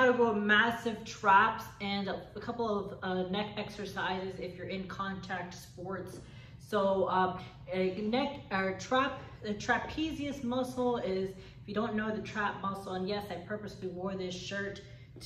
how to grow massive traps and a couple of neck exercises if you're in contact sports. So the trapezius muscle is, if you don't know the trap muscle, and yes, I purposely wore this shirt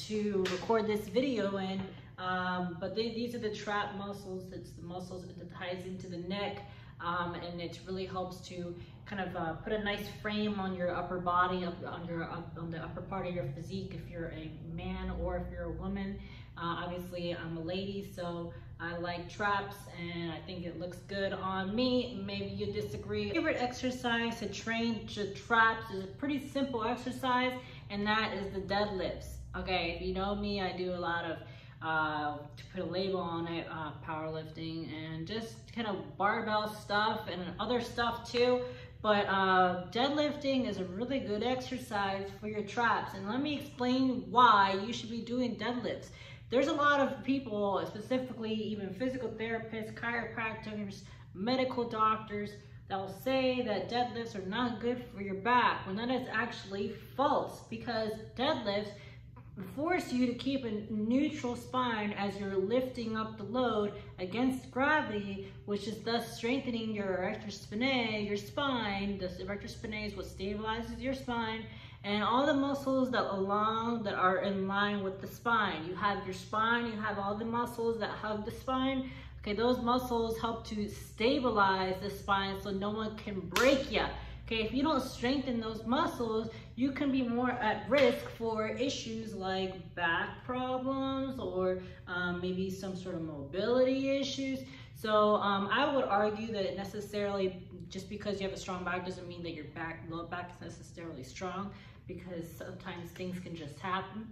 to record this video in, but these are the trap muscles. It's the muscles that ties into the neck, and it really helps to kind of put a nice frame on your upper body, on the upper part of your physique if you're a man or if you're a woman. Obviously, I'm a lady, so I like traps and I think it looks good on me. Maybe you disagree. Favorite exercise to train to traps is a pretty simple exercise, and that is the deadlifts. Okay, if you know me, I do a lot of, to put a label on it, powerlifting and just kind of barbell stuff and other stuff too. But deadlifting is a really good exercise for your traps. And let me explain why you should be doing deadlifts. There's a lot of people, specifically even physical therapists, chiropractors, medical doctors, that will say that deadlifts are not good for your back, when that is actually false, because deadlifts force you to keep a neutral spine as you're lifting up the load against gravity, which is thus strengthening your erector spinae, your spine. The erector spinae is what stabilizes your spine, and all the muscles that are in line with the spine. You have your spine, you have all the muscles that hug the spine. Okay, those muscles help to stabilize the spine so no one can break you. Okay, if you don't strengthen those muscles, you can be more at risk for issues like back problems or maybe some sort of mobility issues. So I would argue that necessarily just because you have a strong back doesn't mean that your lower back is necessarily strong, because sometimes things can just happen.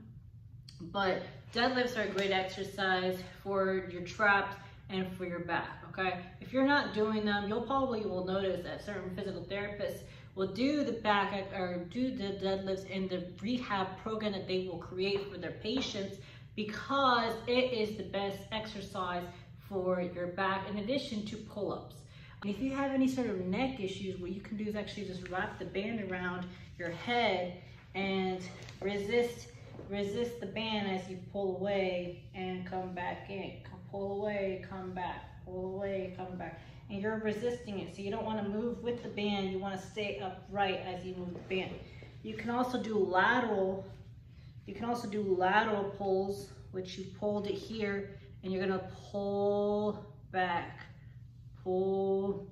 But deadlifts are a great exercise for your traps and for your back, okay? If you're not doing them, you'll probably will notice that certain physical therapists will do the back or do the deadlifts in the rehab program that they will create for their patients, because it is the best exercise for your back in addition to pull-ups. And if you have any sort of neck issues, what you can do is actually just wrap the band around your head and resist the band as you pull away and come back in. Pull away, come back, pull away, come back. And you're resisting it, so you don't want to move with the band, you want to stay upright as you move the band. You can also do lateral pulls, which you pulled it here, and you're gonna pull back, so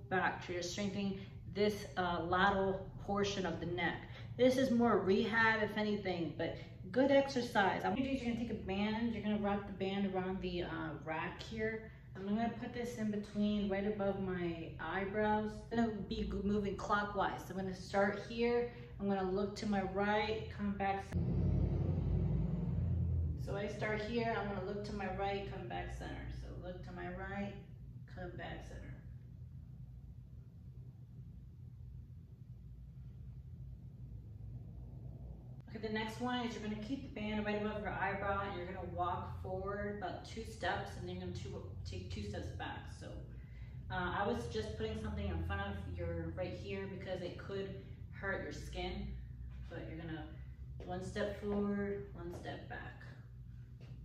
you're strengthening this lateral portion of the neck. This is more rehab, if anything, but good exercise. What you're gonna do is you're gonna take a band, you're gonna wrap the band around the rack here. I'm gonna put this in between, right above my eyebrows. I'm gonna be moving clockwise. So I'm gonna start here, I'm gonna look to my right, come back. So I start here, I'm gonna look to my right, come back center. So look to my right, come back center. Okay, the next one is you're gonna keep the band right above your eyebrow, and you're gonna walk forward about 2 steps, and then you're gonna take 2 steps back. So I was just putting something in front of your right here because it could hurt your skin, but you're gonna 1 step forward, 1 step back,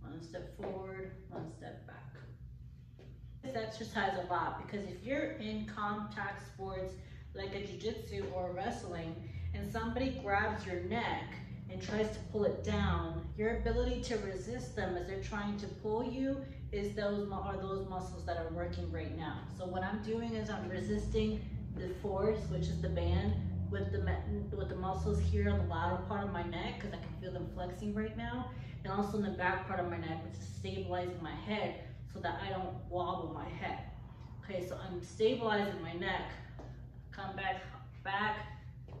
1 step forward, 1 step back. This exercise a lot, because if you're in contact sports like a jiu-jitsu or wrestling, and somebody grabs your neck and tries to pull it down, your ability to resist them as they're trying to pull you is those muscles that are working right now. So what I'm doing is I'm resisting the force, which is the band, with the muscles here on the lateral part of my neck, because I can feel them flexing right now, and also in the back part of my neck, which is stabilizing my head so that I don't wobble my head. Okay, so I'm stabilizing my neck, come back,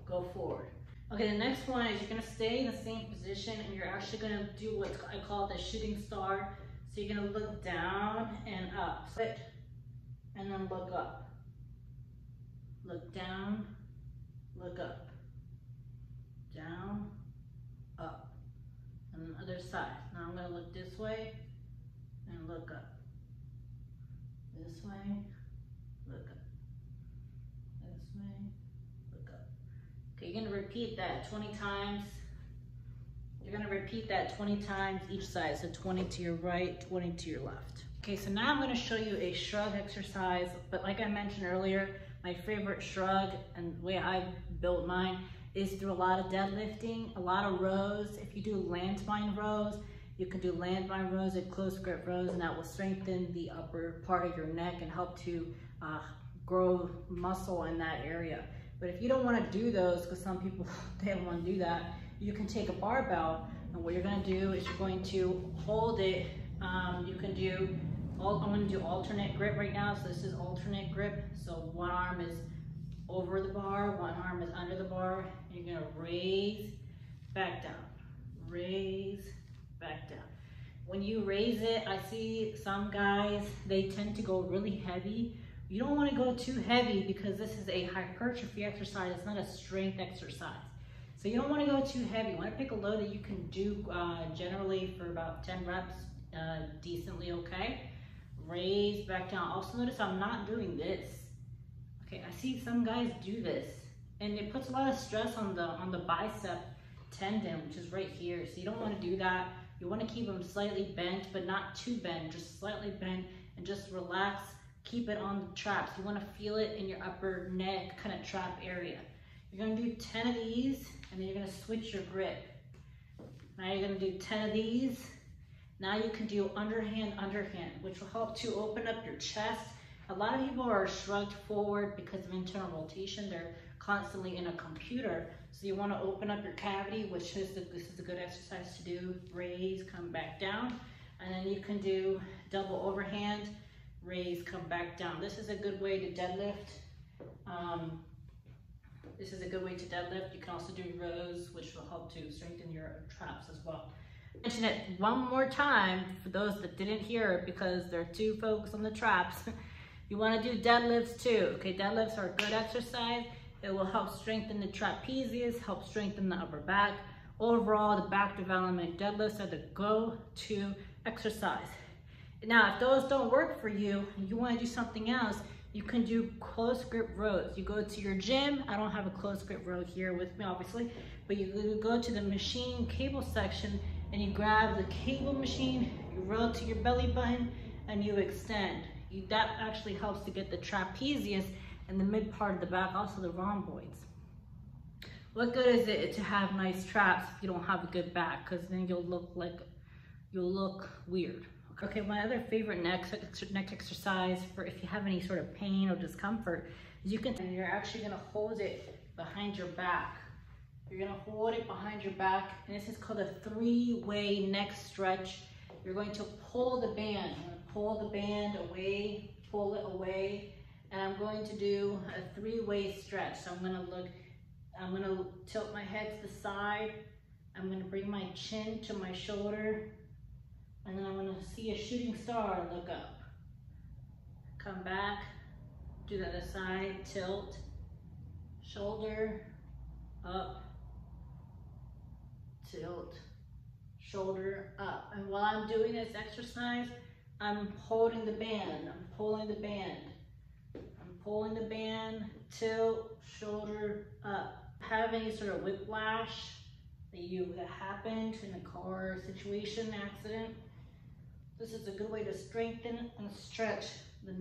go forward. Okay, the next one is you're gonna stay in the same position, and you're actually gonna do what I call the shooting star. So you're gonna look down and up, split, and then look up. Look down, look up. Down, up. And the other side. Now I'm gonna look this way and look up. This way, look up. This way, look up. Okay, you're gonna repeat that 20 times. You're gonna repeat that 20 times each side. So 20 to your right, 20 to your left. Okay, so now I'm gonna show you a shrug exercise, but like I mentioned earlier, my favorite shrug and the way I've built mine is through a lot of deadlifting, a lot of rows. If you do landmine rows, you can do landmine rows and close grip rows, and that will strengthen the upper part of your neck and help to grow muscle in that area. But if you don't want to do those, because some people, they don't want to do that, you can take a barbell, and what you're going to do is you're going to hold it. You can do, I'm going to do alternate grip right now. So this is alternate grip. So one arm is over the bar, one arm is under the bar, and you're going to raise, back down, raise, back down. When you raise it, I see some guys, they tend to go really heavy. You don't want to go too heavy because this is a hypertrophy exercise. It's not a strength exercise. So you don't want to go too heavy. You want to pick a load that you can do generally for about 10 reps, decently okay. Raise back down. Also notice I'm not doing this. Okay, I see some guys do this, and it puts a lot of stress on the bicep tendon, which is right here. So you don't want to do that. You want to keep them slightly bent, but not too bent, just slightly bent, and just relax. Keep it on the traps. You want to feel it in your upper neck kind of trap area. You're going to do 10 of these, and then you're going to switch your grip. Now you're going to do 10 of these. Now you can do underhand, which will help to open up your chest. A lot of people are shrugged forward because of internal rotation. They're constantly in a computer. So you want to open up your cavity, which is this is a good exercise to do. Raise, come back down. And then you can do double overhand, raise, come back down. This is a good way to deadlift. This is a good way to deadlift. You can also do rows, which will help to strengthen your traps as well. Mention it one more time for those that didn't hear it because they're too focused on the traps. You want to do deadlifts too. Okay, deadlifts are a good exercise. It will help strengthen the trapezius, help strengthen the upper back. Overall, the back development, deadlifts are the go-to exercise. Now, if those don't work for you, you want to do something else, you can do close grip rows. You go to your gym. I don't have a close grip row here with me, obviously, but you go to the machine cable section and you grab the cable machine, you row to your belly button, and you extend. That actually helps to get the trapezius and the mid part of the back, also the rhomboids. What good is it to have nice traps if you don't have a good back? Because then you'll look weird. Okay, my other favorite neck exercise for if you have any sort of pain or discomfort is you're actually gonna hold it behind your back. You're gonna hold it behind your back, and this is called a three-way neck stretch. You're going to pull the band. I'm gonna pull the band away, pull it away, and I'm going to do a three-way stretch. So I'm gonna tilt my head to the side. I'm gonna bring my chin to my shoulder, and then I'm gonna see a shooting star and look up. Come back, do the other side, tilt, shoulder, up, tilt, shoulder, up. And while I'm doing this exercise, I'm holding the band, I'm pulling the band. I'm pulling the band, tilt, shoulder, up. Have any sort of whiplash that happened in a car situation, accident, this is a good way to strengthen and stretch the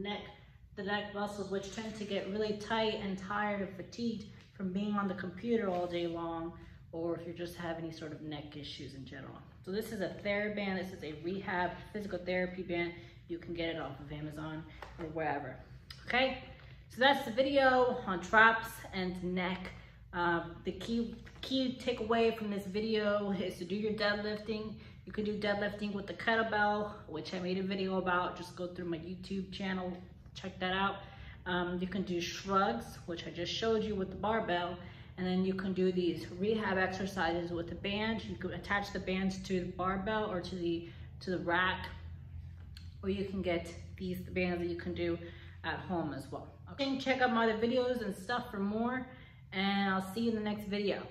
neck muscles, which tend to get really tight and tired or fatigued from being on the computer all day long, or if you're just having any sort of neck issues in general. So this is a TheraBand. This is a Rehab physical therapy band. You can get it off of Amazon or wherever. Okay, so that's the video on traps and neck. The key takeaway from this video is to do your deadlifting. You can do deadlifting with the kettlebell, which I made a video about. Just go through my YouTube channel, check that out. You can do shrugs, which I just showed you with the barbell, and then you can do these rehab exercises with the band. You can attach the bands to the barbell or to the rack, or you can get these bands that you can do at home as well. Okay, check out my other videos and stuff for more, and I'll see you in the next video.